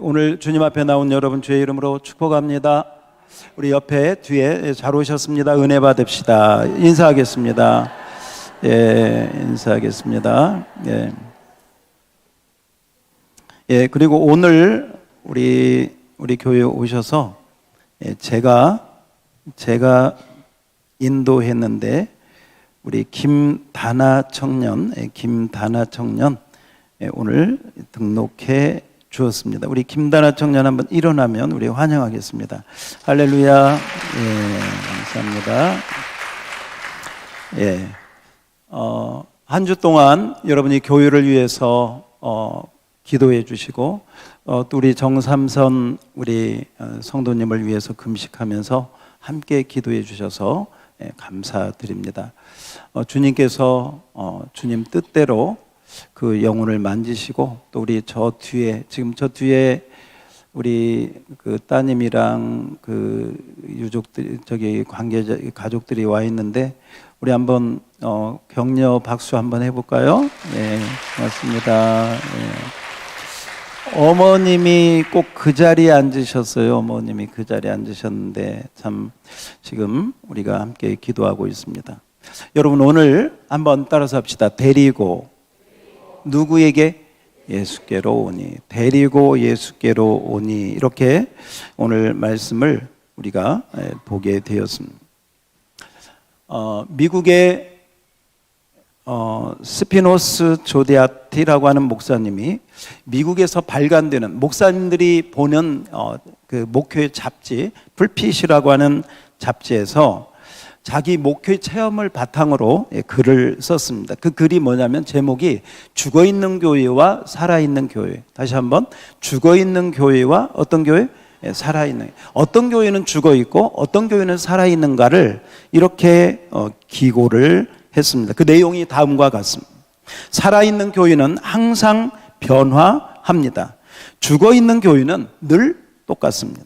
오늘 주님 앞에 나온 여러분 주의 이름으로 축복합니다. 우리 옆에 뒤에 잘 오셨습니다. 은혜 받읍시다. 인사하겠습니다. 인사하겠습니다. 그리고 오늘 우리 교회에 오셔서 제가 인도했는데 우리 김다나 청년 오늘 등록해 주었습니다. 우리 김다나 청년 한번 일어나면 우리 환영하겠습니다. 할렐루야. 감사합니다. 한 주 동안 여러분이 교회를 위해서 기도해 주시고 또 우리 정삼선 우리 성도님을 위해서 금식하면서 함께 기도해 주셔서 감사드립니다. 주님께서 주님 뜻대로 그 영혼을 만지시고 또 우리 지금 저 뒤에 우리 그 따님이랑 그 유족들 가족들이 와 있는데 우리 한번 격려 박수 한번 해볼까요? 고맙습니다. 어머님이 꼭 그 자리에 앉으셨어요. 어머님이 그 자리에 앉으셨는데 참 지금 우리가 함께 기도하고 있습니다. 여러분 오늘 한번 따라서 합시다. 데리고 누구에게? 예수께로 오니. 데리고 예수께로 오니. 이렇게 오늘 말씀을 우리가 보게 되었습니다. 미국의 스피노스 조데아티라고 하는 목사님이 미국에서 발간되는 목사님들이 보는 그 목회의 잡지 풀핏이라고 하는 잡지에서 자기 목회 체험을 바탕으로 글을 썼습니다. 그 글이 뭐냐면 제목이 죽어있는 교회와 살아있는 교회. 다시 한번 죽어있는 교회와 어떤 교회? 살아있는. 어떤 교회는 죽어있고 어떤 교회는 살아있는가를 이렇게 기고를 했습니다. 그 내용이 다음과 같습니다. 살아있는 교회는 항상 변화합니다. 죽어있는 교회는 늘 똑같습니다.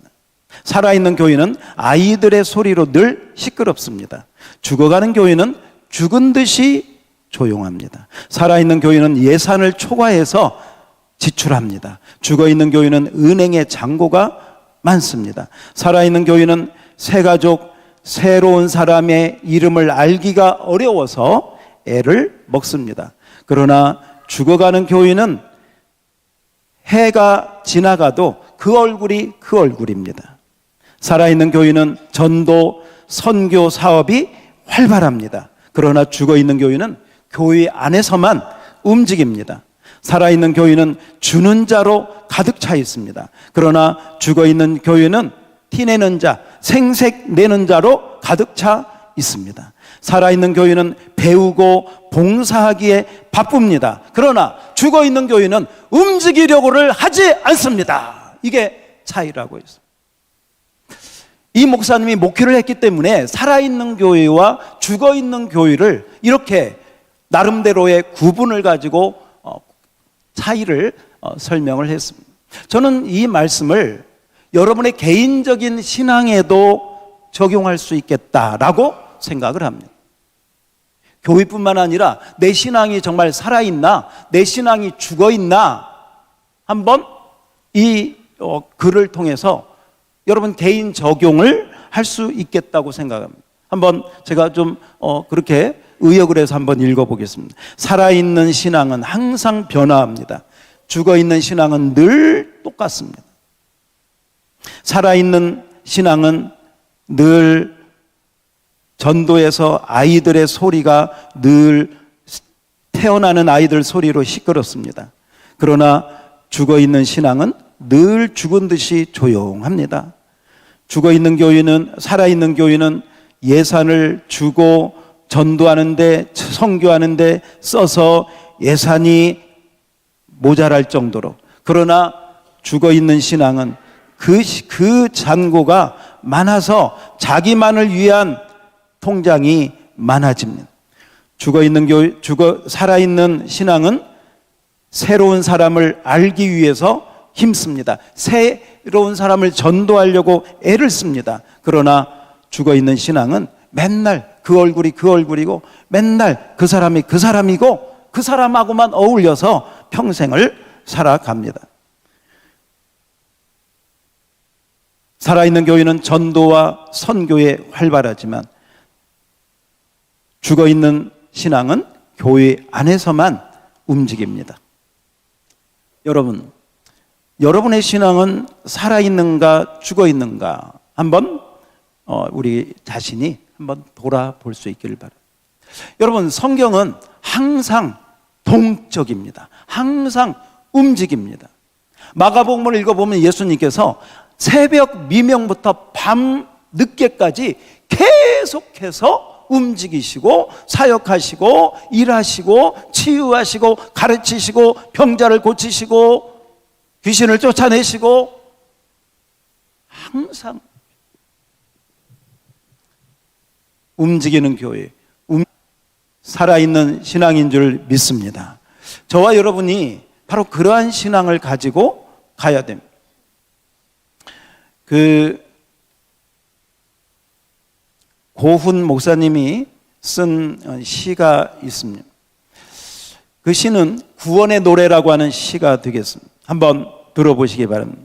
살아있는 교회는 아이들의 소리로 늘 시끄럽습니다. 죽어가는 교회는 죽은 듯이 조용합니다. 살아있는 교회는 예산을 초과해서 지출합니다. 죽어있는 교회는 은행에 잔고가 많습니다. 살아있는 교회는 새가족, 새로운 사람의 이름을 알기가 어려워서 애를 먹습니다. 그러나 죽어가는 교회는 해가 지나가도 그 얼굴이 그 얼굴입니다. 살아있는 교회는 전도, 선교 사업이 활발합니다. 그러나 죽어있는 교회는 교회 안에서만 움직입니다. 살아있는 교회는 주는 자로 가득 차 있습니다. 그러나 죽어있는 교회는 티내는 자, 생색 내는 자로 가득 차 있습니다. 살아있는 교회는 배우고 봉사하기에 바쁩니다. 그러나 죽어있는 교회는 움직이려고를 하지 않습니다. 이게 차이라고 했습니다. 이 목사님이 목회를 했기 때문에 살아있는 교회와 죽어있는 교회를 이렇게 나름대로의 구분을 가지고 차이를 설명을 했습니다. 저는 이 말씀을 여러분의 개인적인 신앙에도 적용할 수 있겠다라고 생각을 합니다. 교회뿐만 아니라 내 신앙이 정말 살아있나, 내 신앙이 죽어있나 한번 이 글을 통해서 여러분 개인 적용을 할 수 있겠다고 생각합니다. 한번 제가 좀 그렇게 의역을 해서 한번 읽어보겠습니다. 살아있는 신앙은 항상 변화합니다. 죽어있는 신앙은 늘 똑같습니다. 살아있는 신앙은 늘 전도에서 아이들의 소리가 늘 태어나는 아이들 소리로 시끄럽습니다. 그러나 죽어있는 신앙은 늘 죽은 듯이 조용합니다. 죽어있는 교회는, 살아있는 교회는 예산을 주고 전도하는데, 선교하는데 써서 예산이 모자랄 정도로. 그러나 죽어있는 신앙은 그 잔고가 많아서 자기만을 위한 통장이 많아집니다. 살아있는 신앙은 새로운 사람을 알기 위해서 힘씁니다. 새로운 사람을 전도하려고 애를 씁니다. 그러나 죽어있는 신앙은 맨날 그 얼굴이 그 얼굴이고 맨날 그 사람이 그 사람이고 그 사람하고만 어울려서 평생을 살아갑니다. 살아있는 교회는 전도와 선교에 활발하지만 죽어있는 신앙은 교회 안에서만 움직입니다. 여러분, 여러분의 신앙은 살아있는가 죽어있는가 한번 우리 자신이 한번 돌아볼 수 있기를 바랍니다. 여러분, 성경은 항상 동적입니다. 항상 움직입니다. 마가복음을 읽어보면 예수님께서 새벽 미명부터 밤 늦게까지 계속해서 움직이시고 사역하시고 일하시고 치유하시고 가르치시고 병자를 고치시고 귀신을 쫓아내시고 항상 움직이는 교회, 살아있는 신앙인 줄 믿습니다. 저와 여러분이 바로 그러한 신앙을 가지고 가야 됩니다. 고훈 목사님이 쓴 시가 있습니다. 그 시는 구원의 노래라고 하는 시가 되겠습니다. 한번 들어보시기 바랍니다.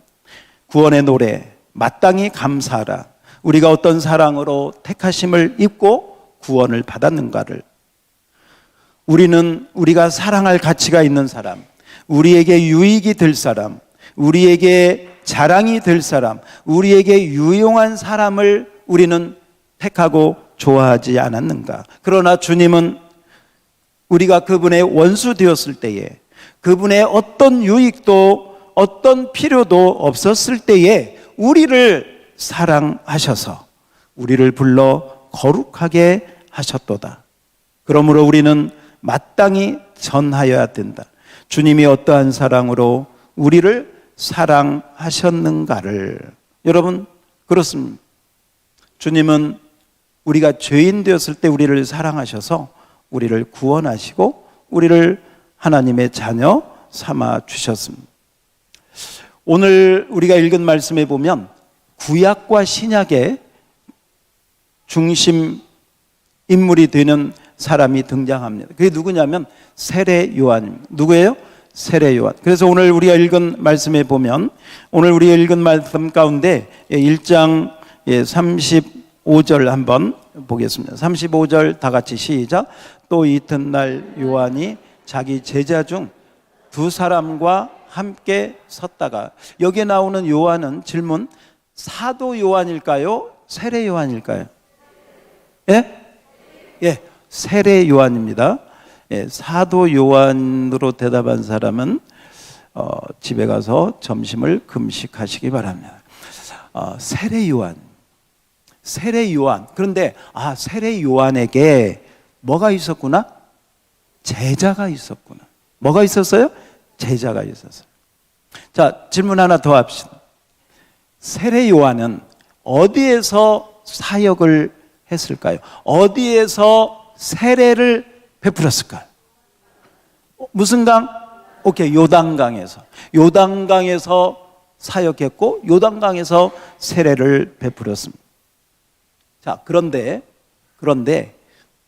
구원의 노래, 마땅히 감사하라. 우리가 어떤 사랑으로 택하심을 입고 구원을 받았는가를. 우리는 우리가 사랑할 가치가 있는 사람, 우리에게 유익이 될 사람, 우리에게 자랑이 될 사람, 우리에게 유용한 사람을 우리는 택하고 좋아하지 않았는가. 그러나 주님은 우리가 그분의 원수 되었을 때에, 그분의 어떤 유익도 어떤 필요도 없었을 때에 우리를 사랑하셔서 우리를 불러 거룩하게 하셨도다. 그러므로 우리는 마땅히 전하여야 된다. 주님이 어떠한 사랑으로 우리를 사랑하셨는가를. 여러분, 그렇습니다. 주님은 우리가 죄인 되었을 때 우리를 사랑하셔서 우리를 구원하시고 우리를 하나님의 자녀 삼아 주셨습니다. 오늘 우리가 읽은 말씀에 보면 구약과 신약의 중심 인물이 되는 사람이 등장합니다. 그게 누구냐면 세례 요한입니다. 누구예요? 세례 요한. 그래서 오늘 우리가 읽은 말씀에 보면, 오늘 우리가 읽은 말씀 가운데 1장 35절 한번 보겠습니다. 35절 다 같이 시작. 또 이튿날 요한이 자기 제자 중 두 사람과 함께 섰다가. 여기에 나오는 요한은 질문, 사도 요한일까요? 세례 요한일까요? 예? 예, 세례 요한입니다. 예, 사도 요한으로 대답한 사람은 집에 가서 점심을 금식하시기 바랍니다. 세례 요한. 세례 요한. 그런데 세례 요한에게 뭐가 있었구나? 제자가 있었구나. 뭐가 있었어요? 제자가 있었어요. 자, 질문 하나 더 합시다. 세례 요한은 어디에서 사역을 했을까요? 어디에서 세례를 베풀었을까요? 무슨 강? 오케이, 요단강에서. 요단강에서 사역했고 요단강에서 세례를 베풀었습니다. 자, 그런데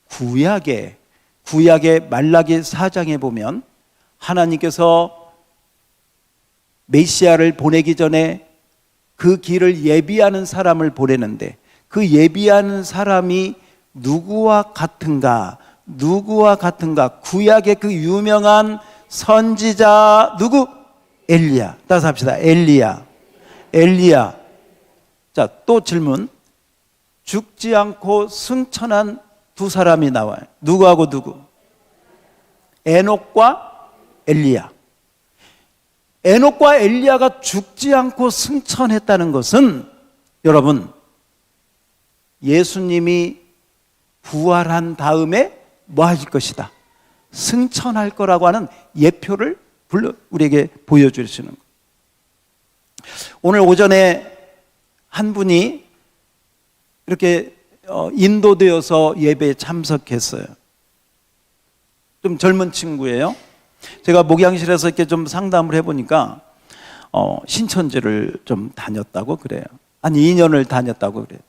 구약의 말라기 4장에 보면 하나님께서 메시아를 보내기 전에 그 길을 예비하는 사람을 보내는데, 그 예비하는 사람이 누구와 같은가? 구약의 그 유명한 선지자 누구? 엘리야. 따라서 합시다. 엘리야. 자, 또 질문. 죽지 않고 승천한 두 사람이 나와요. 누구하고 누구? 에녹과 엘리야. 에녹과 엘리야가 죽지 않고 승천했다는 것은, 여러분, 예수님이 부활한 다음에 뭐 하실 것이다? 승천할 거라고 하는 예표를 우리에게 보여주시는 거예요. 오늘 오전에 한 분이 이렇게 인도되어서 예배에 참석했어요. 좀 젊은 친구예요. 제가 목양실에서 이렇게 좀 상담을 해보니까 신천지를 좀 다녔다고 그래요. 한 2년을 다녔다고 그래요.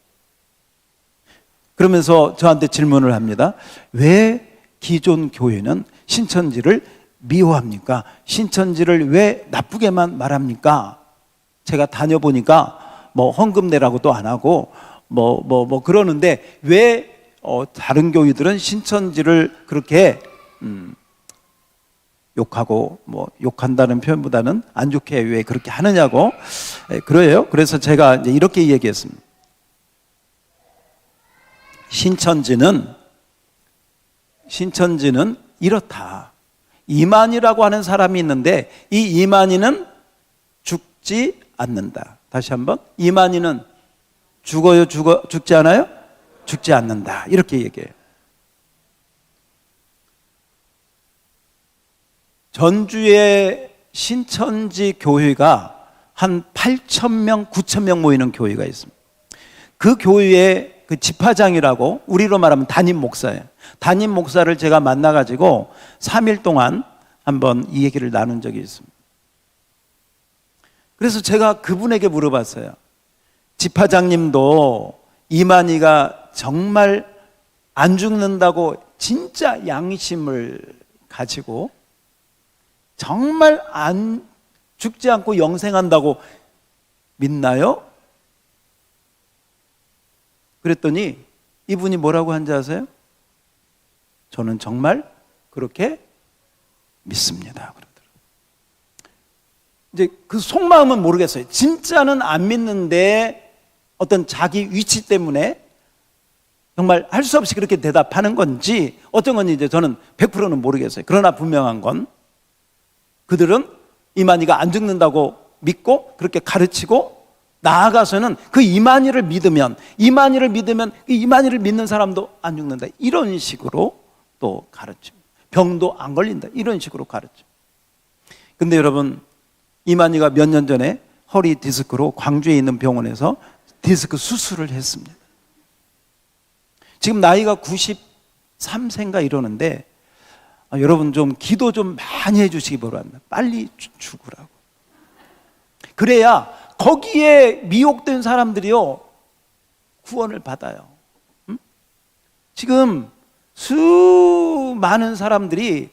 그러면서 저한테 질문을 합니다. 왜 기존 교회는 신천지를 미워합니까? 신천지를 왜 나쁘게만 말합니까? 제가 다녀보니까 뭐 헌금 내라고도 안 하고 그러는데 왜 다른 교회들은 신천지를 그렇게 욕하고 욕한다는 표현보다는 안 좋게 왜 그렇게 하느냐고 그래요. 그래서 제가 이제 이렇게 얘기했습니다. 신천지는 이렇다. 이만희라고 하는 사람이 있는데 이 이만희는 죽지 않는다. 다시 한번, 이만희는 죽지 않아요? 죽지 않는다. 이렇게 얘기해요. 전주의 신천지 교회가 한 8,000명, 9,000명 모이는 교회가 있습니다. 그 교회의 그 집화장이라고, 우리로 말하면 담임 목사예요. 담임 목사를 제가 만나가지고 3일 동안 한번 이 얘기를 나눈 적이 있습니다. 그래서 제가 그분에게 물어봤어요. 집화장님도 이만희가 정말 안 죽는다고 진짜 양심을 가지고 정말 안 죽지 않고 영생한다고 믿나요? 그랬더니 이분이 뭐라고 한지 아세요? 저는 정말 그렇게 믿습니다. 그러더라고요. 이제 그 속마음은 모르겠어요. 진짜는 안 믿는데 어떤 자기 위치 때문에 정말 할 수 없이 그렇게 대답하는 건지 어떤 건지 이제 저는 100%는 모르겠어요. 그러나 분명한 건 그들은 이만희가 안 죽는다고 믿고 그렇게 가르치고 나아가서는 그 이만희를 믿으면 이만희를 믿는 사람도 안 죽는다. 이런 식으로 또 가르쳐. 병도 안 걸린다. 이런 식으로 가르쳐. 근데 여러분, 이만희가 몇 년 전에 허리 디스크로 광주에 있는 병원에서 디스크 수술을 했습니다. 지금 나이가 93세인가 이러는데 여러분 좀 기도 좀 많이 해주시기 바랍니다. 빨리 죽으라고. 그래야 거기에 미혹된 사람들이요 구원을 받아요. 지금 수많은 사람들이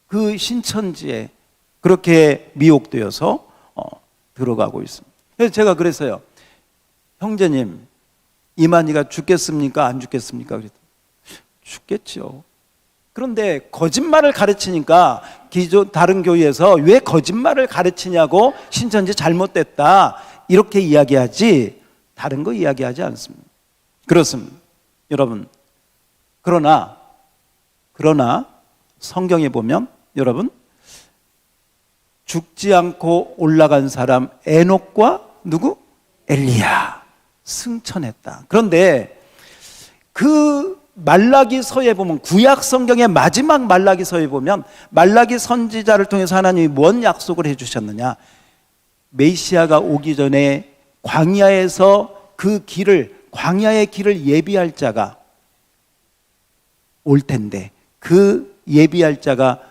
그 신천지에 그렇게 미혹되어서 들어가고 있습니다. 그래서 제가 그랬어요. 형제님, 이만희가 죽겠습니까? 안 죽겠습니까? 그랬더니 죽겠죠. 그런데 거짓말을 가르치니까 다른 교회에서 왜 거짓말을 가르치냐고 신천지 잘못됐다 이렇게 이야기하지 다른 거 이야기하지 않습니다. 그렇습니다. 여러분, 그러나 성경에 보면 여러분 죽지 않고 올라간 사람 에녹과 누구? 엘리야 승천했다. 그런데 그 말라기서에 보면 구약 성경의 마지막 말라기서에 보면 말라기 선지자를 통해서 하나님이 뭔 약속을 해주셨느냐? 메시아가 오기 전에 광야에서 광야의 길을 예비할 자가 올 텐데 그 예비할 자가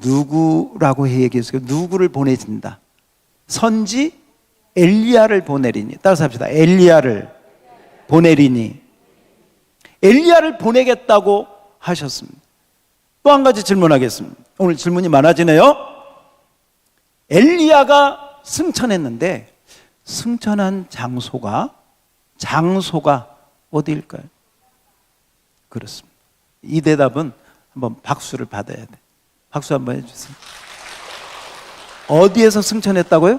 누구라고 얘기했어요? 누구를 보내진다? 선지 엘리야를 보내리니. 따라서 합시다. 엘리야를 보내리니. 엘리야를 보내겠다고 하셨습니다. 또 한 가지 질문하겠습니다. 오늘 질문이 많아지네요. 엘리야가 승천했는데 승천한 장소가 어디일까요? 그렇습니다. 이 대답은 한번 박수를 받아야 돼. 박수 한번 해주세요. 어디에서 승천했다고요?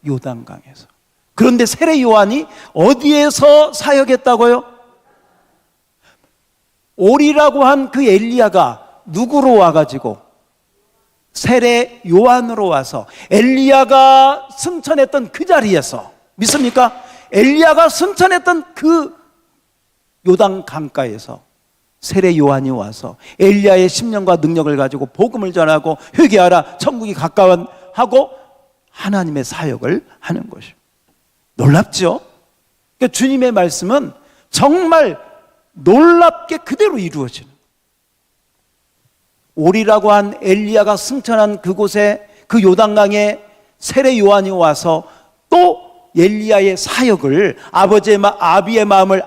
요단강에서. 그런데 세례 요한이 어디에서 사역했다고요? 오리라고 한 그 엘리야가 누구로 와가지고 세례 요한으로 와서 엘리야가 승천했던 그 자리에서 믿습니까? 엘리야가 승천했던 그 요단 강가에서 세례 요한이 와서 엘리야의 심령과 능력을 가지고 복음을 전하고 회개하라 천국이 가까운 하고 하나님의 사역을 하는 것이죠. 놀랍죠? 그러니까 주님의 말씀은 정말 놀랍게 그대로 이루어지는, 오리라고 한 엘리야가 승천한 그곳에 그 요단강에 세례 요한이 와서 또 엘리야의 사역을 아비의 마음을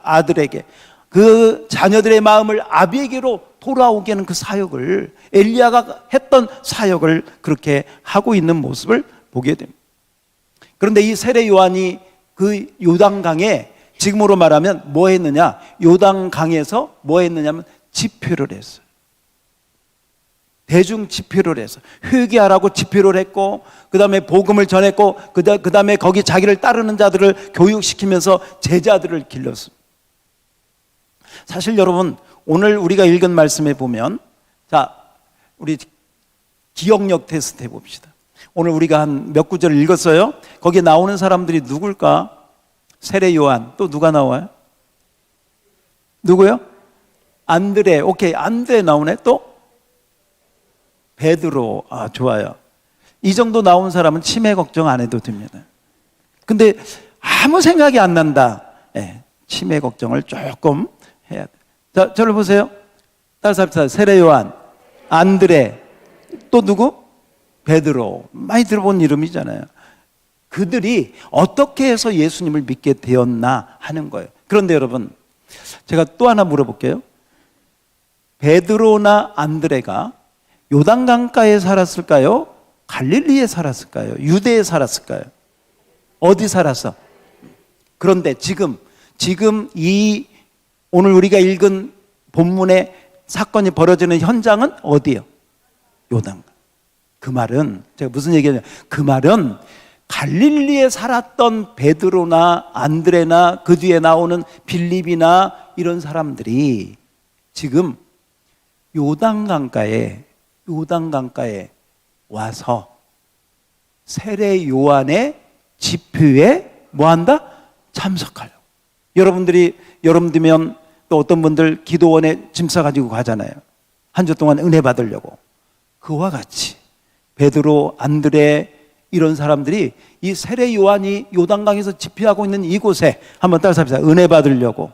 아들에게, 그 자녀들의 마음을 아비에게로 돌아오게 하는 그 사역을, 엘리야가 했던 사역을 그렇게 하고 있는 모습을 보게 됩니다. 그런데 이 세례 요한이 그 요단강에 지금으로 말하면 뭐 했느냐? 요단강에서 뭐 했느냐면 집회를 했어요. 대중 집회를 해서 회개하라고 집회를 했고, 그 다음에 복음을 전했고, 그 다음에 거기 자기를 따르는 자들을 교육시키면서 제자들을 길렀습니다. 사실 여러분, 오늘 우리가 읽은 말씀에 보면, 자, 우리 기억력 테스트 해봅시다. 오늘 우리가 한 몇 구절을 읽었어요. 거기에 나오는 사람들이 누굴까? 세례 요한. 또 누가 나와요? 누구요? 안드레. 오케이, 안드레 나오네. 또 베드로. 아, 좋아요. 이 정도 나온 사람은 치매 걱정 안 해도 됩니다. 근데 아무 생각이 안 난다. 네, 치매 걱정을 조금 해야 돼. 자, 저를 보세요. 따라서 합시다. 세례 요한, 안드레, 또 누구? 베드로. 많이 들어본 이름이잖아요. 그들이 어떻게 해서 예수님을 믿게 되었나 하는 거예요. 그런데 여러분, 제가 또 하나 물어볼게요. 베드로나 안드레가 요단강가에 살았을까요? 갈릴리에 살았을까요? 유대에 살았을까요? 어디 살았어? 그런데 지금 이 오늘 우리가 읽은 본문의 사건이 벌어지는 현장은 어디예요? 요단강. 그 말은 제가 무슨 얘기냐면, 그 말은 갈릴리에 살았던 베드로나 안드레나 그 뒤에 나오는 빌립이나 이런 사람들이 지금 요단강가에 와서 세례 요한의 집회에 뭐한다? 참석하려고. 여러분들이면 또 어떤 분들 기도원에 짐 싸가지고 가잖아요. 한 주 동안 은혜 받으려고. 그와 같이 베드로, 안드레 이런 사람들이 이 세례 요한이 요단강에서 집회하고 있는 이곳에 한번 따라서 합시다. 은혜 받으려고.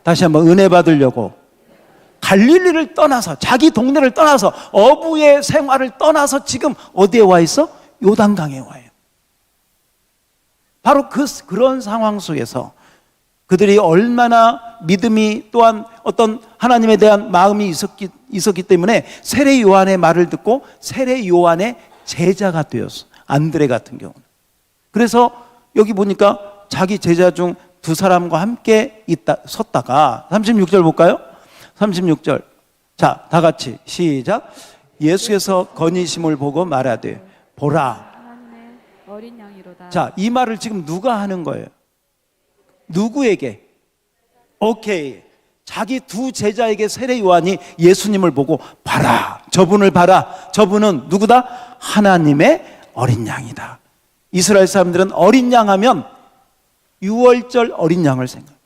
다시 한번 은혜 받으려고. 갈릴리를 떠나서, 자기 동네를 떠나서, 어부의 생활을 떠나서 지금 어디에 와 있어? 요단강에 와 있어요. 바로 그런 상황 속에서 그들이 얼마나 믿음이, 또한 어떤 하나님에 대한 마음이 있었기 때문에 세례 요한의 말을 듣고 세례 요한의 제자가 되었어. 안드레 같은 경우는. 그래서 여기 보니까 자기 제자 중 두 사람과 함께 섰다가 36절 볼까요? 36절. 자, 다 같이 시작. 예수께서 건의심을 보고 말하되 보라. 하나님의 어린 양이로다. 자, 이 말을 지금 누가 하는 거예요? 누구에게? 오케이. 자기 두 제자에게 세례 요한이 예수님을 보고 봐라. 저분을 봐라. 저분은 누구다? 하나님의 어린 양이다. 이스라엘 사람들은 어린 양 하면 유월절 어린 양을 생각해요.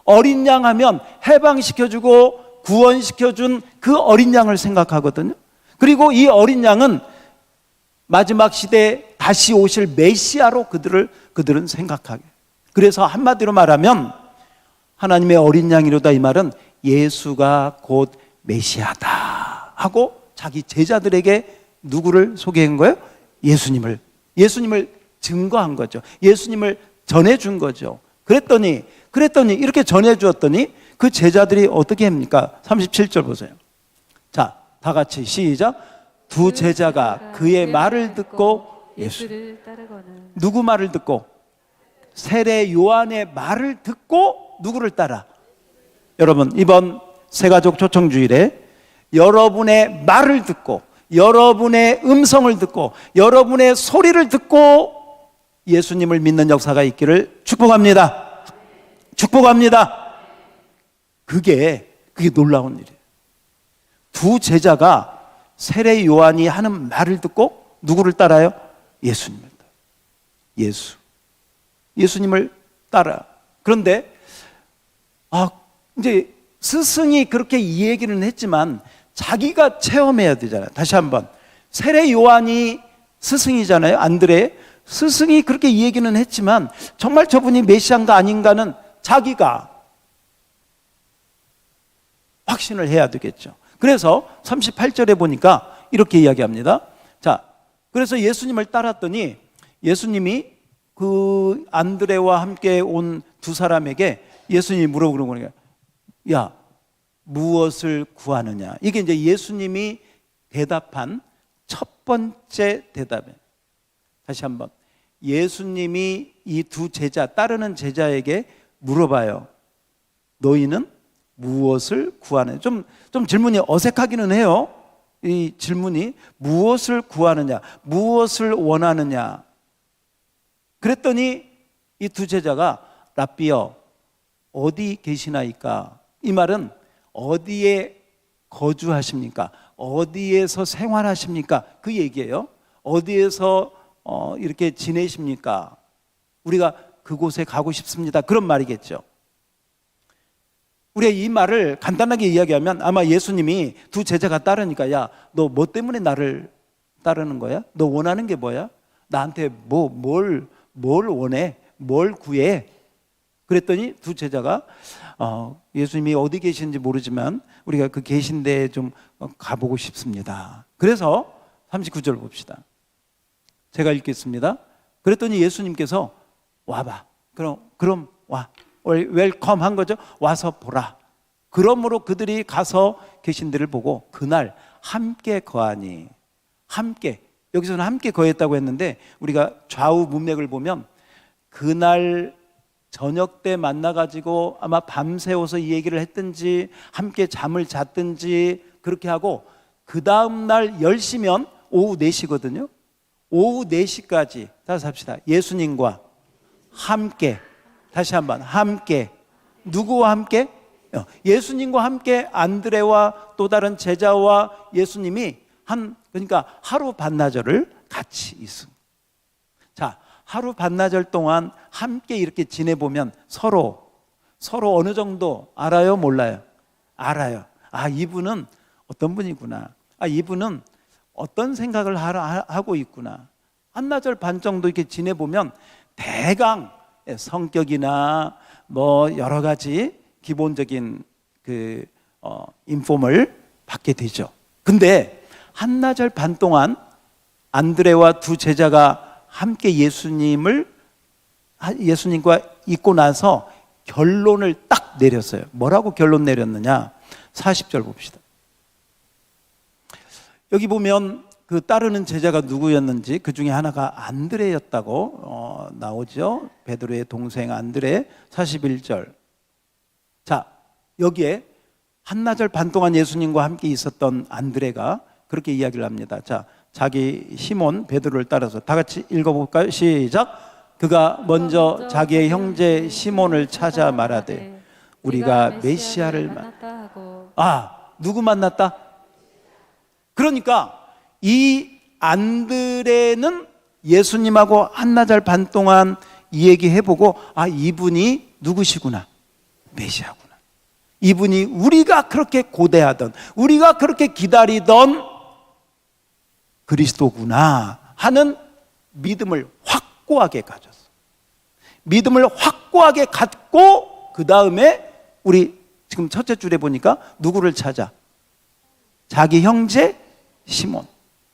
어린 양 하면 해방시켜주고 구원시켜준 그 어린 양을 생각하거든요. 그리고 이 어린 양은 마지막 시대에 다시 오실 메시아로 그들은 생각하게. 그래서 한마디로 말하면 하나님의 어린 양이로다, 이 말은 예수가 곧 메시아다 하고 자기 제자들에게 누구를 소개한 거예요? 예수님을 증거한 거죠. 예수님을 전해준 거죠. 그랬더니 이렇게 전해주었더니 그 제자들이 어떻게 합니까? 37절 보세요. 자, 다 같이 시작. 두 제자가 그의 말을 듣고 예수를 따르거늘. 누구 말을 듣고? 세례 요한의 말을 듣고 누구를 따라? 여러분, 이번 새가족 초청주일에 여러분의 말을 듣고, 여러분의 음성을 듣고, 여러분의 소리를 듣고 예수님을 믿는 역사가 있기를 축복합니다. 축복합니다. 그게 놀라운 일이에요. 두 제자가 세례 요한이 하는 말을 듣고 누구를 따라요? 예수님을 따라. 예수님을 따라. 그런데 이제 스승이 그렇게 이 얘기는 했지만 자기가 체험해야 되잖아요. 다시 한번. 세례 요한이 스승이잖아요. 안드레. 스승이 그렇게 이 얘기는 했지만 정말 저분이 메시아인가 아닌가는 자기가 확신을 해야 되겠죠. 그래서 38절에 보니까 이렇게 이야기합니다. 자, 그래서 예수님을 따랐더니 예수님이 그 안드레와 함께 온 두 사람에게 예수님이 물어보는 거니까, 야, 무엇을 구하느냐? 이게 이제 예수님이 대답한 첫 번째 대답이에요. 다시 한번. 예수님이 이 두 제자, 따르는 제자에게 물어봐요. 너희는 무엇을 구하느냐? 좀 질문이 어색하기는 해요. 이 질문이 무엇을 구하느냐? 무엇을 원하느냐? 그랬더니 이 두 제자가 랍비여 어디 계시나이까? 이 말은 어디에 거주하십니까? 어디에서 생활하십니까? 그 얘기예요. 어디에서 이렇게 지내십니까? 우리가 그곳에 가고 싶습니다. 그런 말이겠죠. 우리가 이 말을 간단하게 이야기하면 아마 예수님이 두 제자가 따르니까 야, 너 뭐 때문에 나를 따르는 거야? 너 원하는 게 뭐야? 나한테 뭘 원해? 뭘 구해? 그랬더니 두 제자가 예수님이 어디 계신지 모르지만 우리가 그 계신 데에 좀 가보고 싶습니다. 그래서 39절 봅시다. 제가 읽겠습니다. 그랬더니 예수님께서 와봐. 그럼 와. 웰컴 한 거죠. 와서 보라. 그러므로 그들이 가서 계신 데를 보고 그날 함께 거하니. 함께. 여기서는 함께 거했다고 했는데 우리가 좌우 문맥을 보면 그날 저녁 때 만나가지고 아마 밤새워서 이 얘기를 했든지 함께 잠을 잤든지 그렇게 하고 그 다음날 10시면 오후 4시거든요. 오후 4시까지 다시 합시다. 예수님과 함께. 다시 한번 함께. 누구와 함께? 예수님과 함께 안드레와 또 다른 제자와 예수님이 그러니까 하루 반나절을 같이 있습니다. 자, 하루 반나절 동안 함께 이렇게 지내보면 서로 어느 정도 알아요? 몰라요? 알아요. 아, 이분은 어떤 분이구나. 아, 이분은 어떤 생각을 하고 있구나. 한나절 반 정도 이렇게 지내보면 대강 성격이나 뭐 여러 가지 기본적인 그 인폼을 받게 되죠. 근데 한나절 반 동안 안드레와 두 제자가 함께 예수님과 있고 나서 결론을 딱 내렸어요. 뭐라고 결론 내렸느냐? 40절 봅시다. 여기 보면 그 따르는 제자가 누구였는지 그 중에 하나가 안드레였다고 나오죠. 베드로의 동생 안드레. 41절. 자, 여기에 한나절 반 동안 예수님과 함께 있었던 안드레가 그렇게 이야기를 합니다. 자, 자기 시몬 베드로를 따라서 다 같이 읽어볼까요? 시작. 그가 먼저 자기의 형제 시몬을 찾아 말하되 우리가 메시아를 만났다 하고. 누구 만났다? 그러니까 이 안드레는 예수님하고 한나절 반 동안 이 얘기해보고 이분이 누구시구나? 메시아구나. 이분이 우리가 그렇게 고대하던 우리가 그렇게 기다리던 그리스도구나 하는 믿음을 확고하게 가졌어. 믿음을 확고하게 갖고 그 다음에 우리 지금 첫째 줄에 보니까 누구를 찾아? 자기 형제 시몬.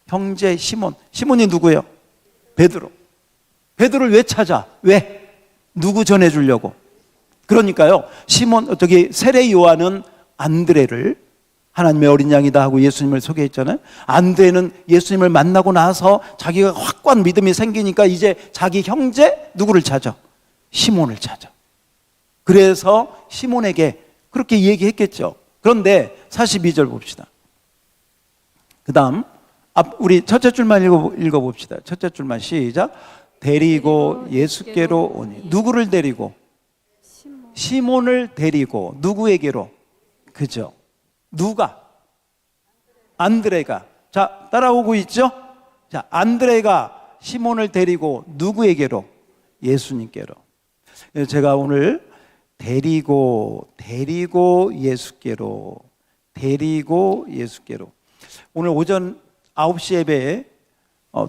형제 시몬. 시몬이 누구예요? 베드로. 베드로를 왜 찾아? 왜? 누구 전해주려고? 그러니까요, 세례 요한은 안드레를 하나님의 어린 양이다 하고 예수님을 소개했잖아요. 안드레는 예수님을 만나고 나서 자기가 확고한 믿음이 생기니까 이제 자기 형제 누구를 찾아? 시몬을 찾아. 그래서 시몬에게 그렇게 얘기했겠죠. 그런데 42절 봅시다. 그 다음 우리 첫째 줄만 읽어봅시다. 첫째 줄만 시작. 데리고 예수께로 오니. 누구를 데리고? 시몬을 데리고. 누구에게로? 그죠? 누가? 안드레가. 자, 따라오고 있죠? 자, 안드레가 시몬을 데리고 누구에게로? 예수님께로. 제가 오늘 데리고 예수께로. 오늘 오전 9시 예배에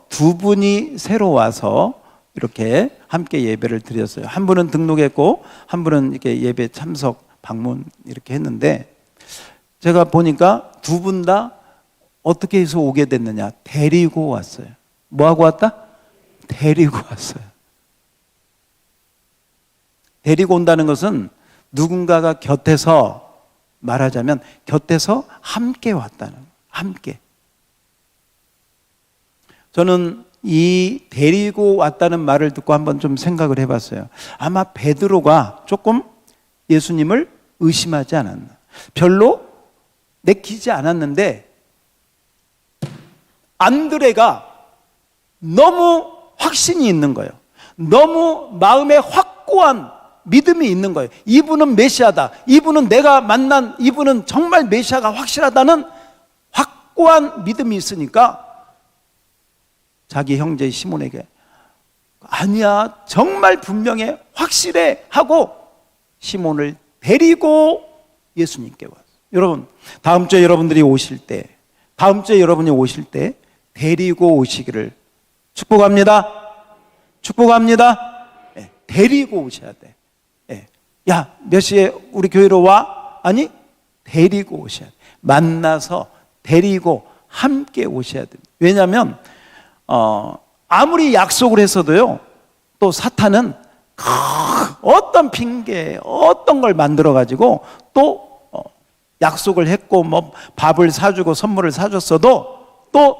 두 분이 새로 와서 이렇게 함께 예배를 드렸어요. 한 분은 등록했고 한 분은 이렇게 예배 참석 방문 이렇게 했는데 제가 보니까 두 분 다 어떻게 해서 오게 됐느냐? 데리고 왔어요. 뭐하고 왔다? 데리고 왔어요. 데리고 온다는 것은 누군가가 곁에서 말하자면 곁에서 함께 왔다는 거예요. 함께. 저는 이 데리고 왔다는 말을 듣고 한번 좀 생각을 해봤어요. 아마 베드로가 조금 예수님을 의심하지 않았나. 별로 내키지 않았는데 안드레가 너무 확신이 있는 거예요. 너무 마음에 확고한 믿음이 있는 거예요. 이분은 메시아다. 이분은 내가 만난 이분은 정말 메시아가 확실하다는 확고한 믿음이 있으니까 자기 형제 시몬에게 아니야, 정말 분명해, 확실해 하고 시몬을 데리고 예수님께 왔어요. 여러분, 다음 주에 여러분이 오실 때 데리고 오시기를 축복합니다. 축복합니다. 네, 데리고 오셔야 돼. 네. 야, 몇 시에 우리 교회로 와? 아니, 데리고 오셔야 돼. 만나서 데리고 함께 오셔야 돼. 왜냐하면 아무리 약속을 했어도요, 또 사탄은 어떤 핑계, 어떤 걸 만들어 가지고 또 약속을 했고 뭐 밥을 사주고 선물을 사줬어도 또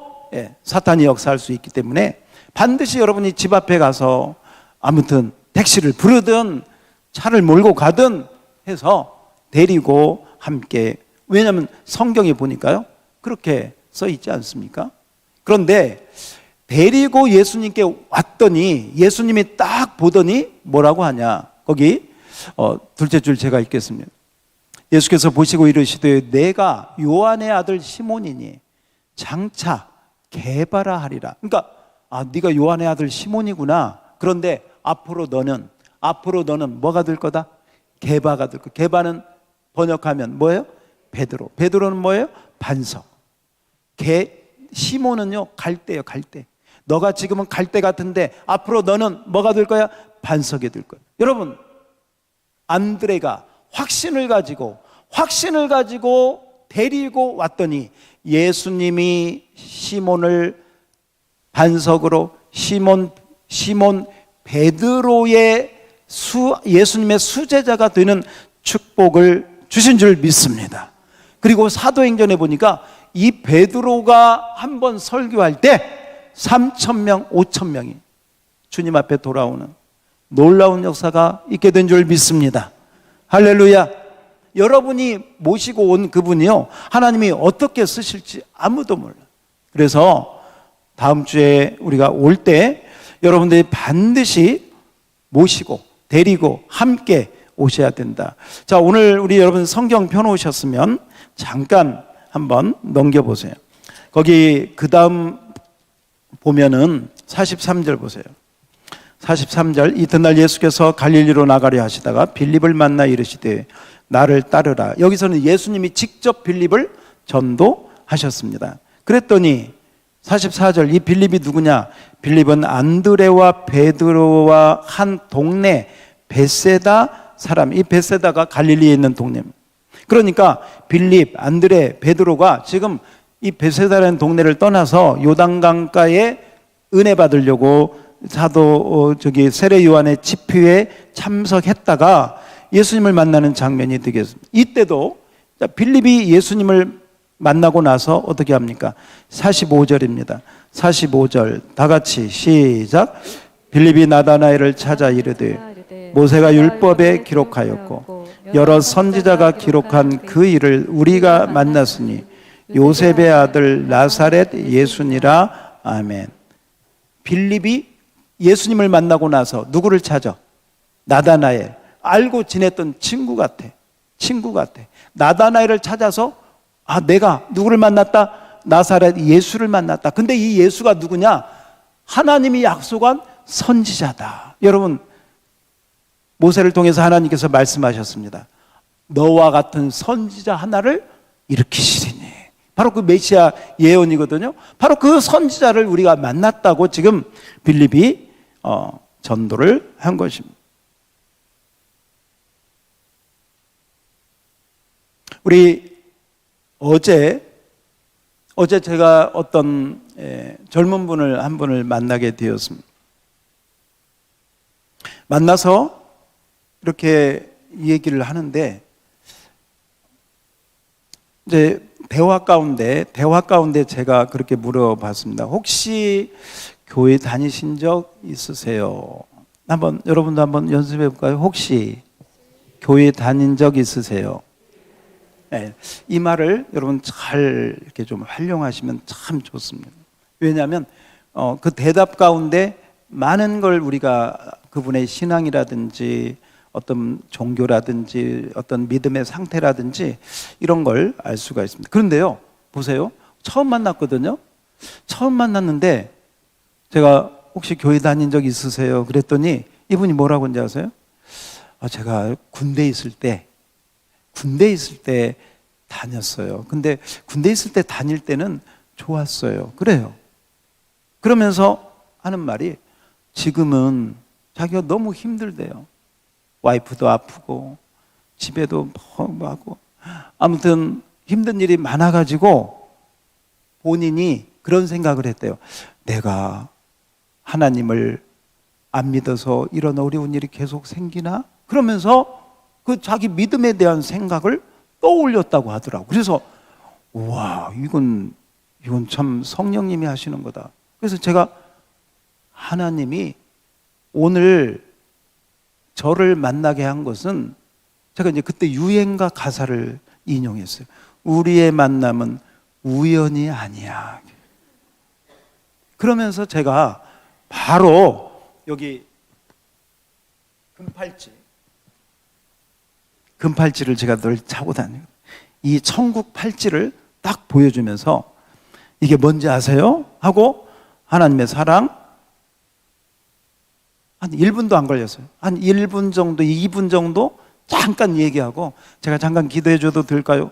사탄이 역사할 수 있기 때문에 반드시 여러분이 집 앞에 가서 아무튼 택시를 부르든 차를 몰고 가든 해서 데리고 함께, 왜냐하면 성경에 보니까요 그렇게 써 있지 않습니까? 그런데 데리고 예수님께 왔더니 예수님이 딱 보더니 뭐라고 하냐, 거기 둘째 줄 제가 읽겠습니다. 예수께서 보시고 이르시되 내가 요한의 아들 시몬이니 장차 게바라 하리라. 그러니까 네가 요한의 아들 시몬이구나. 그런데 앞으로 너는 뭐가 될 거다? 게바가 될 거다. 게바는 번역하면 뭐예요? 베드로. 베드로는 뭐예요? 반석. 시몬은요 갈대예요, 갈대. 너가 지금은 갈대 같은데 앞으로 너는 뭐가 될 거야? 반석이 될 거야. 여러분, 안드레가 확신을 가지고 데리고 왔더니 예수님이 시몬을 반석으로 시몬 베드로의 예수님의 수제자가 되는 축복을 주신 줄 믿습니다. 그리고 사도행전에 보니까 이 베드로가 한번 설교할 때 3,000명, 5,000명이 주님 앞에 돌아오는 놀라운 역사가 있게 된 줄 믿습니다. 할렐루야. 여러분이 모시고 온 그분이요, 하나님이 어떻게 쓰실지 아무도 몰라. 그래서 다음 주에 우리가 올 때 여러분들이 반드시 모시고 데리고 함께 오셔야 된다. 자, 오늘 우리 여러분 성경 펴놓으셨으면 잠깐 한번 넘겨보세요. 거기 그 다음 보면은 43절 보세요. 43절, 이튿날 예수께서 갈릴리로 나가려 하시다가 빌립을 만나 이르시되 나를 따르라. 여기서는 예수님이 직접 빌립을 전도하셨습니다. 그랬더니 44절, 이 빌립이 누구냐? 빌립은 안드레와 베드로와 한 동네 벳세다 사람. 이 벳세다가 갈릴리에 있는 동네입니다. 그러니까 빌립, 안드레, 베드로가 지금 이 벳세다라는 동네를 떠나서 요단강가에 은혜 받으려고 사도 세례 요한의 집회에 참석했다가 예수님을 만나는 장면이 되겠습니다. 이때도 빌립이 예수님을 만나고 나서 어떻게 합니까? 45절입니다. 45절 다 같이 시작. 빌립이 나다나엘을 찾아 이르되 모세가 율법에 기록하였고 여러 선지자가 기록한 그 일을 우리가 만났으니 요셉의 아들 나사렛 예수니라. 아멘. 빌립이 예수님을 만나고 나서 누구를 찾아? 나다나엘. 알고 지냈던 친구 같아. 나다나엘을 찾아서 내가 누구를 만났다? 나사렛 예수를 만났다. 근데 이 예수가 누구냐? 하나님이 약속한 선지자다. 여러분, 모세를 통해서 하나님께서 말씀하셨습니다. 너와 같은 선지자 하나를 일으키시리니. 바로 그 메시아 예언이거든요. 바로 그 선지자를 우리가 만났다고 지금 빌립이 전도를 한 것입니다. 우리 어제 제가 어떤 젊은 분을 한 분을 만나게 되었습니다. 만나서 이렇게 얘기를 하는데 이제 대화 가운데 제가 그렇게 물어봤습니다. 혹시 교회 다니신 적 있으세요? 한번 여러분도 한번 연습해 볼까요? 혹시 교회 다닌 적 있으세요? 네, 이 말을 여러분 잘 이렇게 좀 활용하시면 참 좋습니다. 왜냐하면 그 대답 가운데 많은 걸 우리가 그분의 신앙이라든지 어떤 종교라든지 어떤 믿음의 상태라든지 이런 걸 알 수가 있습니다. 그런데요, 보세요. 처음 만났거든요. 처음 만났는데 제가 혹시 교회 다닌 적 있으세요? 그랬더니 이분이 뭐라고 했는지 아세요? 제가 군대에 있을 때 다녔어요. 근데 군대 있을 때 다닐 때는 좋았어요. 그래요. 그러면서 하는 말이 지금은 자기가 너무 힘들대요. 와이프도 아프고 집에도 뭐 하고 아무튼 힘든 일이 많아가지고 본인이 그런 생각을 했대요. 내가 하나님을 안 믿어서 이런 어려운 일이 계속 생기나? 그러면서 그 자기 믿음에 대한 생각을 떠올렸다고 하더라고. 그래서 우와, 이건 참 성령님이 하시는 거다. 그래서 제가 하나님이 오늘 저를 만나게 한 것은 제가 이제 그때 유행가 가사를 인용했어요. 우리의 만남은 우연이 아니야. 그러면서 제가 바로 여기 금팔찌를 제가 늘 차고 다녀요. 이 천국 팔찌를 딱 보여주면서 이게 뭔지 아세요? 하고 하나님의 사랑 한 1분도 안 걸렸어요. 한 1분 정도, 2분 정도 잠깐 얘기하고 제가 잠깐 기도해 줘도 될까요?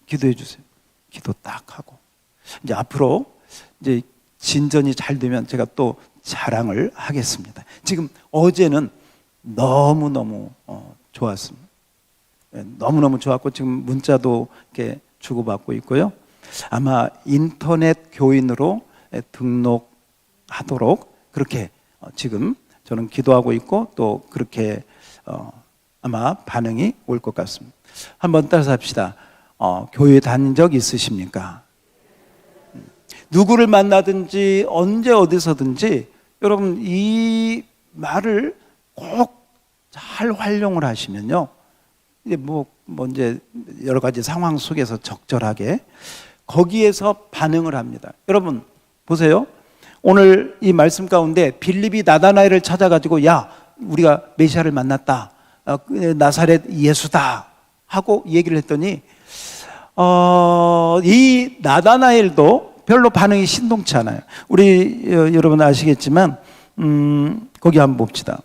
기도해 주세요. 기도 딱 하고 이제 앞으로 이제 진전이 잘 되면 제가 또 자랑을 하겠습니다. 지금 어제는 너무너무 좋았습니다. 너무너무 좋았고 지금 문자도 이렇게 주고받고 있고요. 아마 인터넷 교인으로 등록하도록 그렇게 지금 저는 기도하고 있고 또 그렇게 아마 반응이 올 것 같습니다. 한번 따라서 합시다. 교회 다닌 적 있으십니까? 누구를 만나든지 언제 어디서든지 여러분 이 말을 꼭 잘 활용을 하시면요. 이제 뭐 이제 여러 가지 상황 속에서 적절하게 거기에서 반응을 합니다. 여러분 보세요. 오늘 이 말씀 가운데 빌립이 나다나엘을 찾아가지고 야 우리가 메시아를 만났다. 나사렛 예수다 하고 얘기를 했더니 이 나다나엘도 별로 반응이 신동치 않아요. 우리 여러분 아시겠지만 거기 한번 봅시다.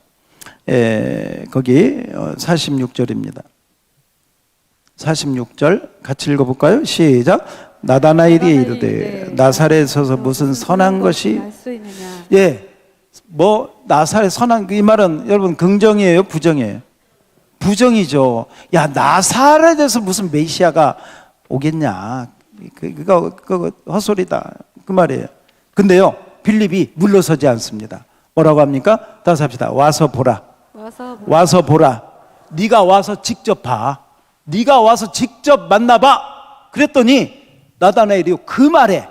거기 46절입니다. 46절 같이 읽어볼까요? 시작. 나다나엘이 이르되 나사렛에 서서 무슨 선한 것이 나사렛 선한 이 말은 여러분 긍정이에요, 부정이에요? 부정이죠. 야 나사렛에서 무슨 메시아가 오겠냐? 그거 헛소리다 그 말이에요. 근데요 빌립이 물러서지 않습니다. 뭐라고 합니까? 다시 합시다. 와서 보라. 와서 보라. 네가 와서 직접 봐. 네가 와서 직접 만나봐. 그랬더니 나다나엘이 그 말에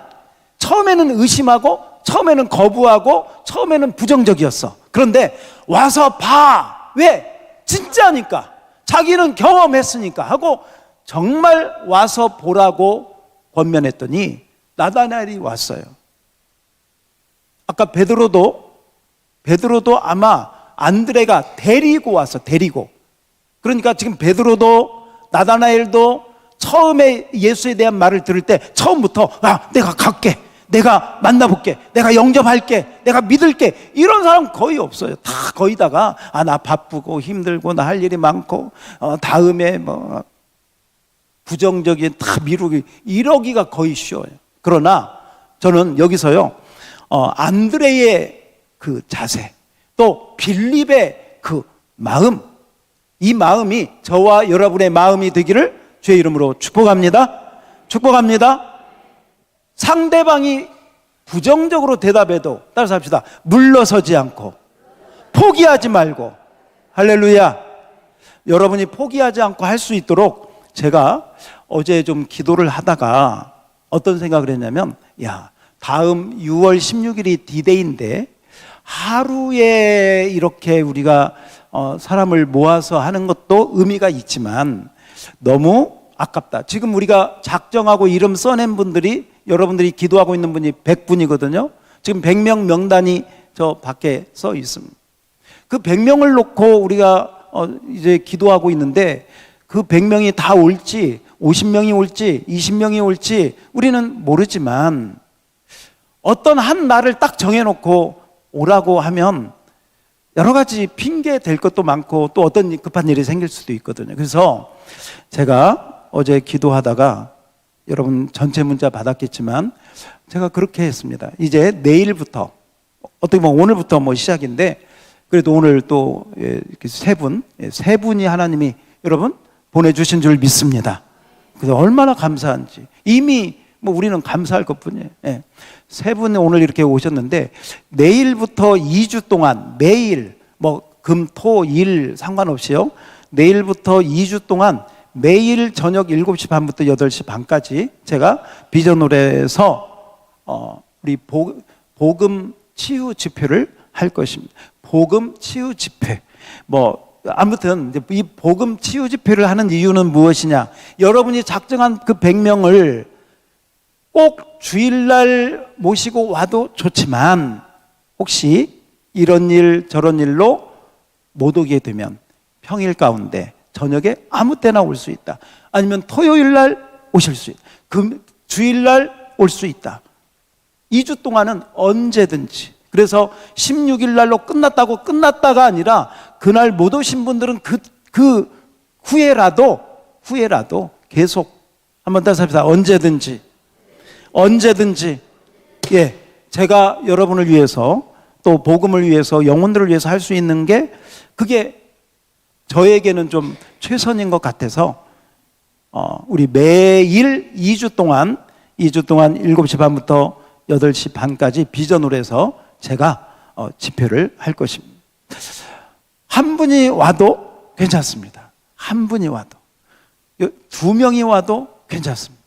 처음에는 의심하고 처음에는 거부하고 처음에는 부정적이었어. 그런데 와서 봐. 왜? 진짜니까. 자기는 경험했으니까 하고 정말 와서 보라고 권면했더니 나다나엘이 왔어요. 아까 베드로도 아마 안드레가 데리고 왔어. 데리고. 그러니까 지금 베드로도 나다나엘도 처음에 예수에 대한 말을 들을 때 처음부터 내가 갈게, 내가 만나볼게, 내가 영접할게, 내가 믿을게 이런 사람 거의 없어요. 다 거기다가 나 바쁘고 힘들고 나 할 일이 많고 다음에 뭐 부정적인 다 미루기 이러기가 거의 쉬워요. 그러나 저는 여기서요 안드레의 그 자세 또 빌립의 그 마음, 이 마음이 저와 여러분의 마음이 되기를 주의 이름으로 축복합니다. 축복합니다. 상대방이 부정적으로 대답해도 따라서 합시다. 물러서지 않고 포기하지 말고 할렐루야. 여러분이 포기하지 않고 할 수 있도록 제가 어제 좀 기도를 하다가 어떤 생각을 했냐면 야 다음 6월 16일이 D-Day인데 하루에 이렇게 우리가 사람을 모아서 하는 것도 의미가 있지만 너무 아깝다. 지금 우리가 작정하고 이름 써낸 분들이, 여러분들이 기도하고 있는 분이 100분이거든요. 지금 100명 명단이 저 밖에 써 있습니다. 그 100명을 놓고 우리가 이제 기도하고 있는데 그 100명이 다 올지 50명이 올지 20명이 올지 우리는 모르지만 어떤 한 날을 딱 정해놓고 오라고 하면 여러 가지 핑계 될 것도 많고 또 어떤 급한 일이 생길 수도 있거든요. 그래서 제가 어제 기도하다가 여러분 전체 문자 받았겠지만 제가 그렇게 했습니다. 이제 내일부터, 어떻게 보면 오늘부터 시작인데 그래도 오늘 또 세 분이 하나님이 여러분 보내주신 줄 믿습니다. 그래서 얼마나 감사한지 이미 우리는 감사할 것뿐이에요. 세 분이 오늘 이렇게 오셨는데 내일부터 2주 동안 매일 금, 토, 일 상관없이요. 내일부터 2주 동안 매일 저녁 7시 반부터 8시 반까지 제가 비전홀에서 우리 복음 치유 집회를 할 것입니다. 복음 치유 집회. 아무튼 이 복음 치유 집회를 하는 이유는 무엇이냐? 여러분이 작정한 그 100명을 꼭 주일날 모시고 와도 좋지만 혹시 이런 일 저런 일로 못 오게 되면 평일 가운데 저녁에 아무 때나 올 수 있다. 아니면 토요일날 오실 수 있다. 주일날 올 수 있다. 2주 동안은 언제든지. 그래서 16일 날로 끝났다고 끝났다가 아니라 그날 못 오신 분들은 그 후에라도 계속 한번 다시 합시다. 언제든지 제가 여러분을 위해서 또 복음을 위해서 영혼들을 위해서 할 수 있는 게 그게 저에게는 좀 최선인 것 같아서 우리 매일 2주 동안 7시 반부터 8시 반까지 비전홀에서 제가 집회를 할 것입니다. 한 분이 와도 괜찮습니다. 한 분이 와도 2명이 와도 괜찮습니다.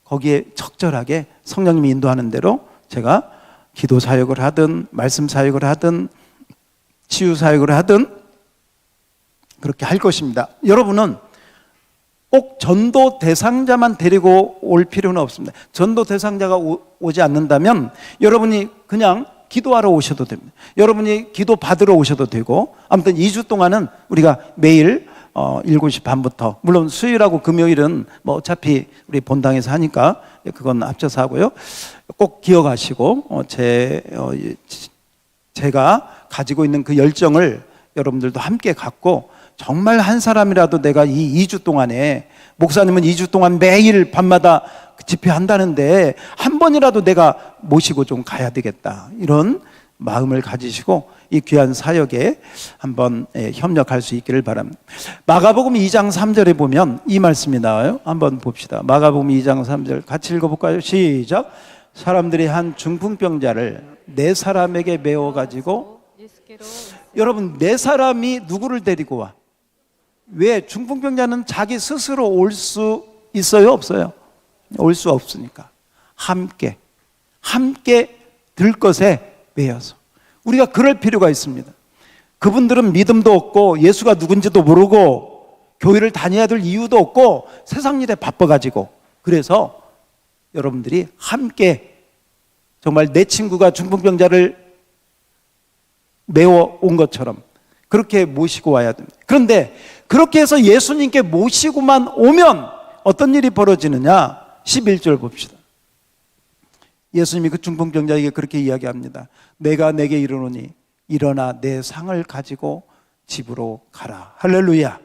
거기에 적절하게 성령님이 인도하는 대로 제가 기도 사역을 하든 말씀 사역을 하든 치유 사역을 하든 그렇게 할 것입니다. 여러분은 꼭 전도 대상자만 데리고 올 필요는 없습니다. 전도 대상자가 오지 않는다면 여러분이 그냥 기도하러 오셔도 됩니다. 여러분이 기도 받으러 오셔도 되고, 아무튼 2주 동안은 우리가 매일 7시 반부터, 물론 수요일하고 금요일은 어차피 우리 본당에서 하니까 그건 합쳐서 하고요. 꼭 기억하시고 제가 가지고 있는 그 열정을 여러분들도 함께 갖고 정말 한 사람이라도 내가 이 2주 동안에, 목사님은 2주 동안 매일 밤마다 집회한다는데 한 번이라도 내가 모시고 좀 가야 되겠다, 이런 마음을 가지시고 이 귀한 사역에 한번 협력할 수 있기를 바랍니다. 마가복음 2장 3절에 보면 이 말씀이 나와요. 한번 봅시다. 마가복음 2장 3절 같이 읽어볼까요? 시작. 사람들이 한 중풍병자를 4사람에게 메워가지고, 여러분 4사람이 누구를 데리고 와? 왜? 중풍병자는 자기 스스로 올 수 있어요? 없어요? 올 수 없으니까 함께 들 것에 매여서 우리가 그럴 필요가 있습니다. 그분들은 믿음도 없고 예수가 누군지도 모르고 교회를 다녀야 될 이유도 없고 세상 일에 바빠가지고, 그래서 여러분들이 함께 정말 내 친구가 중풍병자를 메워 온 것처럼 그렇게 모시고 와야 됩니다. 그런데 그렇게 해서 예수님께 모시고만 오면 어떤 일이 벌어지느냐? 11절 봅시다. 예수님이 그 중풍병자에게 그렇게 이야기합니다. 내가 내게 이르노니 일어나 내 상을 가지고 집으로 가라. 할렐루야.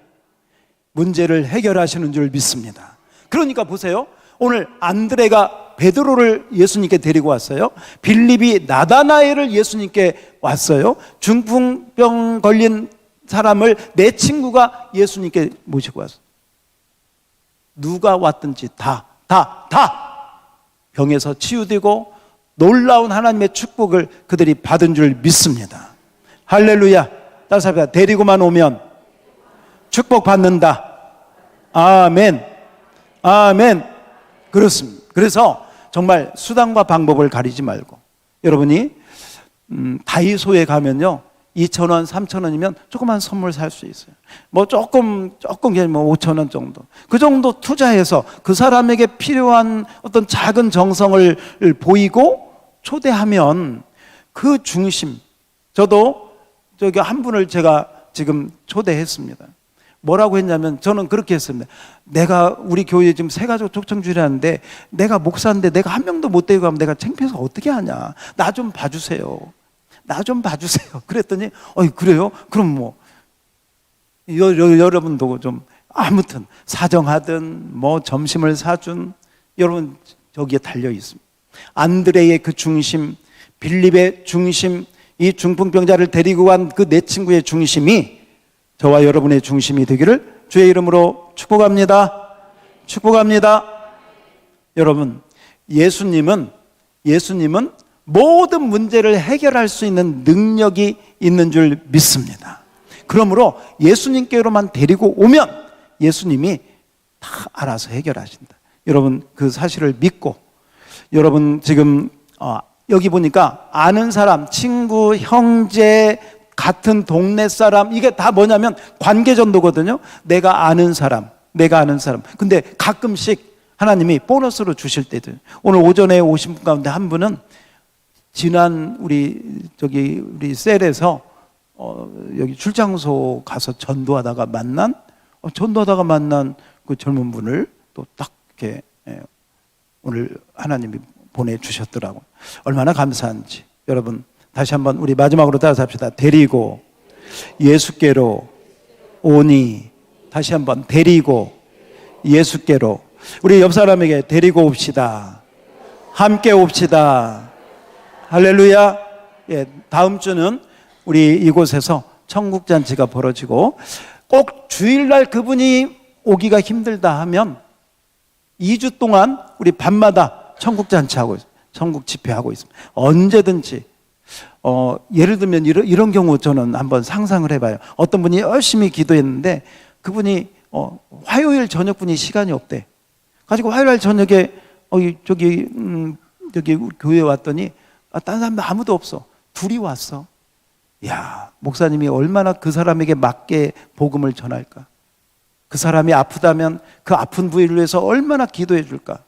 문제를 해결하시는 줄 믿습니다. 그러니까 보세요. 오늘 안드레가 베드로를 예수님께 데리고 왔어요. 빌립이 나다나엘을 예수님께 왔어요. 중풍병 걸린 사람을 내 친구가 예수님께 모시고 왔어요. 누가 왔든지 다 병에서 치유되고 놀라운 하나님의 축복을 그들이 받은 줄 믿습니다. 할렐루야. 따라서 합시다. 데리고만 오면 축복받는다. 아멘. 그렇습니다. 그래서 정말 수단과 방법을 가리지 말고 여러분이 다이소에 가면요 2,000원, 3,000원이면 조그만 선물 살 수 있어요. 뭐 조금 뭐 5,000원 정도. 그 정도 투자해서 그 사람에게 필요한 어떤 작은 정성을 보이고 초대하면 그 중심. 저도 저기 한 분을 제가 지금 초대했습니다. 뭐라고 했냐면 저는 그렇게 했습니다. 내가 우리 교회에 지금 새가족 촉청주의라는데 내가 목사인데 내가 한 명도 못 데리고 가면 내가 창피해서 어떻게 하냐. 나 좀 봐주세요. 나 좀 봐주세요. 그랬더니 그래요? 그럼 뭐 여러분도 좀 아무튼 사정하든 뭐 점심을 사준 여러분 저기에 달려 있습니다. 안드레의 그 중심, 빌립의 중심, 이 중풍병자를 데리고 간 그 내 친구의 중심이 저와 여러분의 중심이 되기를 주의 이름으로 축복합니다. 축복합니다. 여러분, 예수님은 모든 문제를 해결할 수 있는 능력이 있는 줄 믿습니다. 그러므로 예수님께로만 데리고 오면 예수님이 다 알아서 해결하신다. 여러분 그 사실을 믿고 여러분 지금 여기 보니까 아는 사람, 친구, 형제, 같은 동네 사람 이게 다 뭐냐면 관계전도거든요. 내가 아는 사람. 근데 가끔씩 하나님이 보너스로 주실 때도 오늘 오전에 오신 분 가운데 한 분은 지난 우리 셀에서 여기 출장소 가서 전도하다가 만난 그 젊은 분을 또 딱 이렇게 오늘 하나님이 보내주셨더라고요. 얼마나 감사한지. 여러분 다시 한번 우리 마지막으로 따라서 합시다. 데리고 예수께로 오니. 다시 한번 데리고 예수께로. 우리 옆 사람에게 데리고 옵시다. 함께 옵시다. 할렐루야. 예, 다음 주는 우리 이곳에서 천국잔치가 벌어지고 꼭 주일날 그분이 오기가 힘들다 하면 2주 동안 우리 밤마다 천국잔치하고 있습니다. 천국 집회하고 있습니다. 언제든지 예를 들면 이런 경우 저는 한번 상상을 해봐요. 어떤 분이 열심히 기도했는데 그분이 화요일 저녁분이 시간이 없대. 가지고 화요일 저녁에 저기 교회에 왔더니 다른 사람 아무도 없어. 둘이 왔어. 야, 목사님이 얼마나 그 사람에게 맞게 복음을 전할까? 그 사람이 아프다면 그 아픈 부위를 위해서 얼마나 기도해 줄까?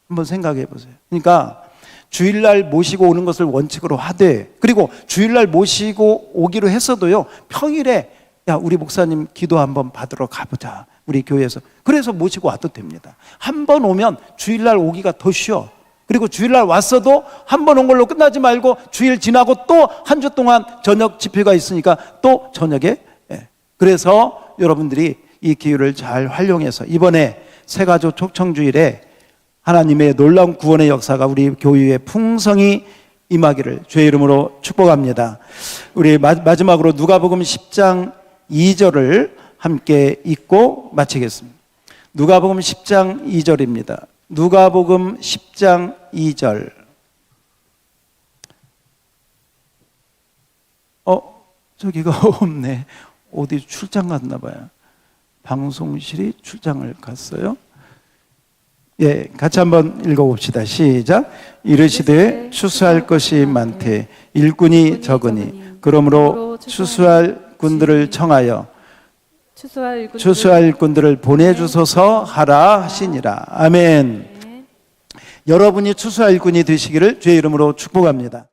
한번 생각해 보세요. 그러니까 주일날 모시고 오는 것을 원칙으로 하되, 그리고 주일날 모시고 오기로 했어도요, 평일에 야, 우리 목사님 기도 한번 받으러 가보자. 우리 교회에서. 그래서 모시고 와도 됩니다. 한 번 오면 주일날 오기가 더 쉬워. 그리고 주일날 왔어도 한 번 온 걸로 끝나지 말고 주일 지나고 또 한 주 동안 저녁 집회가 있으니까 또 저녁에. 그래서 여러분들이 이 기회를 잘 활용해서 이번에 새가족 촉청주일에 하나님의 놀라운 구원의 역사가 우리 교회에 풍성히 임하기를 주의 이름으로 축복합니다. 우리 마지막으로 누가복음 10장 2절을 함께 읽고 마치겠습니다. 누가복음 10장 2절입니다. 누가복음 10장 2절. 저기가 없네. 어디 출장 갔나 봐요. 방송실이 출장을 갔어요. 예, 같이 한번 읽어봅시다. 시작. 이르시되 추수할 것이 많되 일꾼이 적으니 그러므로 추수할 군들을 청하여 추수할 일꾼들을 보내주소서 하라 하시니라. 아멘. 여러분이 추수할 일꾼이 되시기를 주의 이름으로 축복합니다.